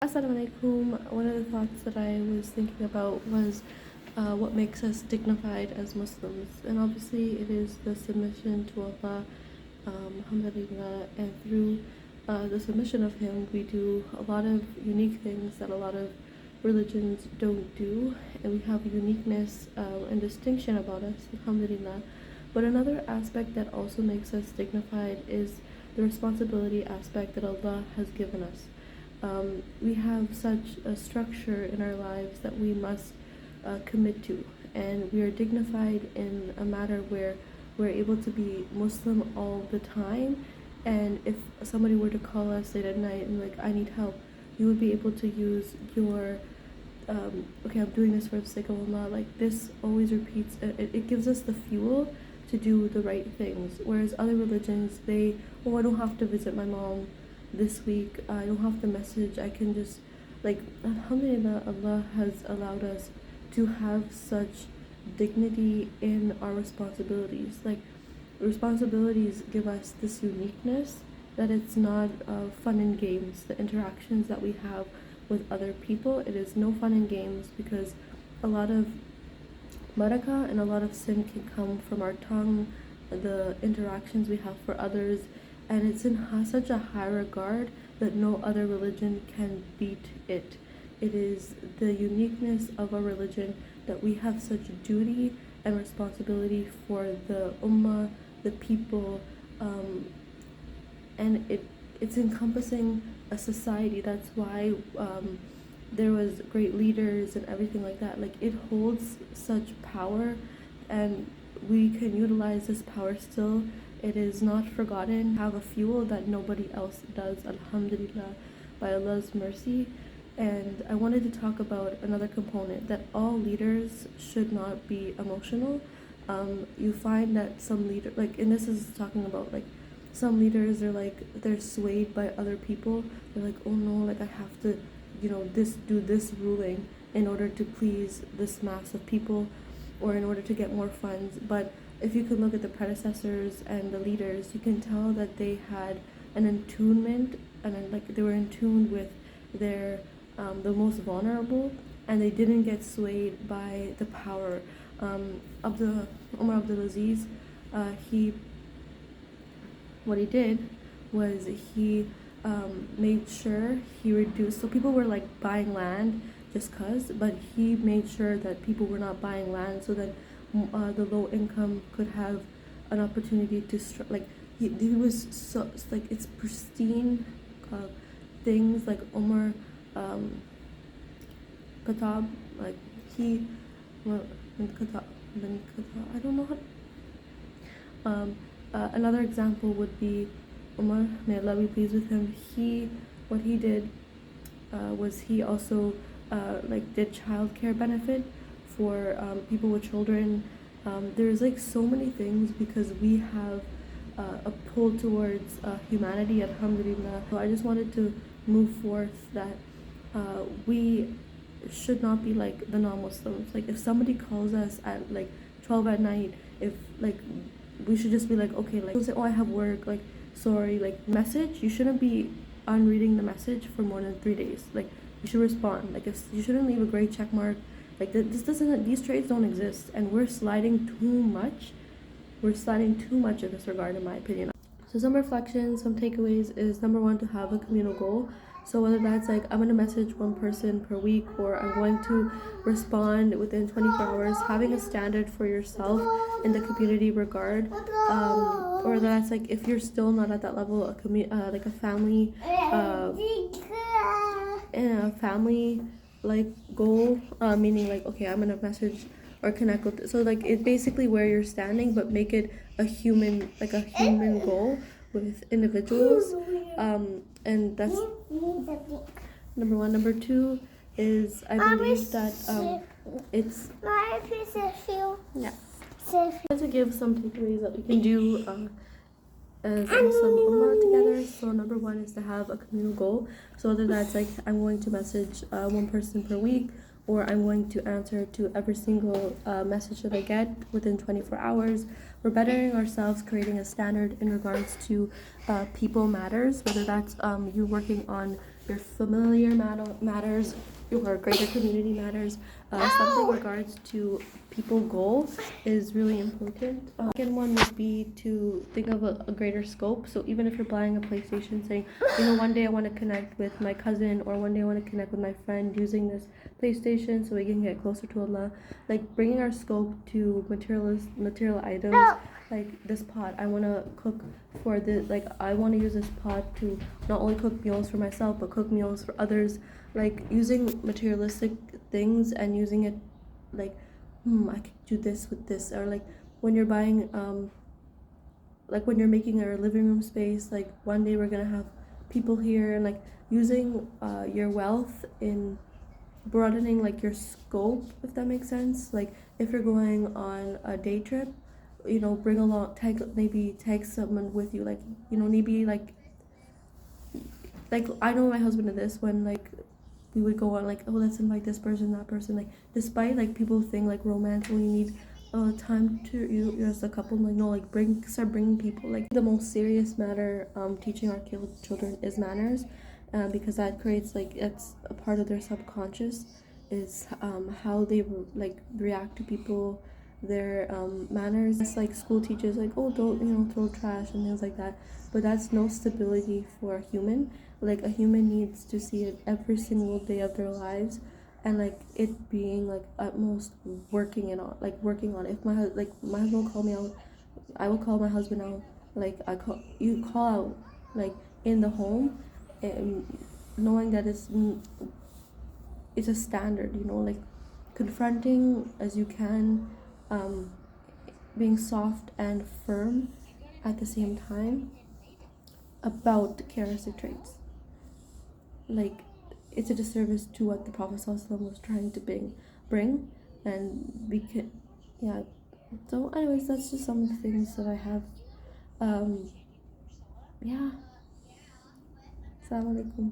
Assalamu alaikum. One of the thoughts that I was thinking about was what makes us dignified as Muslims. And obviously, it is the submission to Allah, alhamdulillah, and through the submission of Him, we do a lot of unique things that a lot of religions don't do. And we have uniqueness and distinction about us, alhamdulillah. But another aspect that also makes us dignified is the responsibility aspect that Allah has given us. We have such a structure in our lives that we must commit to, and we are dignified in a matter where we're able to be Muslim all the time. And if somebody were to call us late at night and like, I need help, you would be able to use your okay, I'm doing this for the sake of Allah. Like, this always repeats. It gives us the fuel to do the right things. Whereas other religions, I don't have to visit my mom this week, I don't have to message, I can just, like, alhamdulillah, Allah has allowed us to have such dignity in our responsibilities. Like, responsibilities give us this uniqueness that it's not fun and games. The interactions that we have with other people, it is no fun and games, because a lot of barakah and a lot of sin can come from our tongue, the interactions we have for others, and it's in such a high regard that no other religion can beat it. It is the uniqueness of our religion that we have such duty and responsibility for the ummah, the people, and it's encompassing a society. That's why there was great leaders and everything like that. Like, it holds such power, and we can utilize this power still. It is not forgotten. Have a fuel that nobody else does, alhamdulillah, by Allah's mercy. And I wanted to talk about another component, that all leaders should not be emotional. You find that some leader, like, and this is talking about, like, some leaders are like, they're swayed by other people. They're like, oh no, like, I have to, do this ruling in order to please this mass of people, or in order to get more funds. But if you could look at the predecessors and the leaders, you can tell that they had an attunement, and then, like, they were in tune with their the most vulnerable, and they didn't get swayed by the power. Umar Abdulaziz, what he did was he made sure he reduced. So people were like buying land just cause, but he made sure that people were not buying land, so that the low income could have an opportunity to he was so, like, it's pristine things. Like Umar Khattab, like he I don't know how. Another example would be Umar, may Allah be pleased with him. What he did was he also did childcare benefit for people with children. There's like so many things, because we have a pull towards humanity, alhamdulillah. So I just wanted to move forth that we should not be like the non-Muslims. Like, if somebody calls us at like 12 at night, if like, we should just be like, okay, like, don't say, oh, I have work, like, sorry, like, message. You shouldn't be unreading the message for more than 3 days. Like, you should respond. Like, if you shouldn't leave a gray check mark. Like, these traits don't exist, and we're sliding too much in this regard, in my opinion. So some reflections, some takeaways is, number one, to have a communal goal. So whether that's like, I'm going to message one person per week, or I'm going to respond within 24 hours, having a standard for yourself in the community regard, or that's like, if you're still not at that level, like a family, like goal, meaning like, okay, I'm going to message or connect with, so like, it's basically where you're standing, but make it a human goal with individuals, and that's number one. Number two is, I believe that it's yeah. I want to give some takeaways that we can do as a Muslim Ummah together. So number one is to have a communal goal. So whether that's like, I'm going to message one person per week, or I'm going to answer to every single message that I get within 24 hours. We're bettering ourselves, creating a standard in regards to people matters, whether that's you working on your familiar matters, your greater community matters. Something in regards to people goal is really important. Second one would be to think of a greater scope. So even if you're buying a PlayStation, saying, one day I want to connect with my cousin, or one day I want to connect with my friend using this PlayStation so we can get closer to Allah. Like bringing our scope to material items. Like this pot, I want to cook for this. Like I want to use this pot to not only cook meals for myself but cook meals for others. Like using materialistic things and using it like I could do this with this. Or like when you're buying like when you're making a living room space, like one day we're gonna have people here, and like using your wealth in broadening like your scope, if that makes sense. Like if you're going on a day trip, bring along, tag someone with you, like maybe like I know my husband did this when like we would go on like, oh, let's invite this person, that person. Like despite like people think like romance only need time to you as a couple, like no, like start bringing people. Like the most serious matter teaching our children is manners, because that creates like it's a part of their subconscious, is how they react to people, their manners. It's like school teaches like, oh, don't throw trash and things like that, but that's no stability for a human. Like a human needs to see it every single day of their lives, and like it being like at most working on it. If my husband will call me out, I will call my husband out. Like you call out like in the home, and knowing that it's a standard, like confronting as you can, being soft and firm at the same time about character traits. Like it's a disservice to what the Prophet ﷺ was trying to bring, and we can, yeah. So, anyways, that's just some of the things that I have. Yeah. Assalamu alaikum.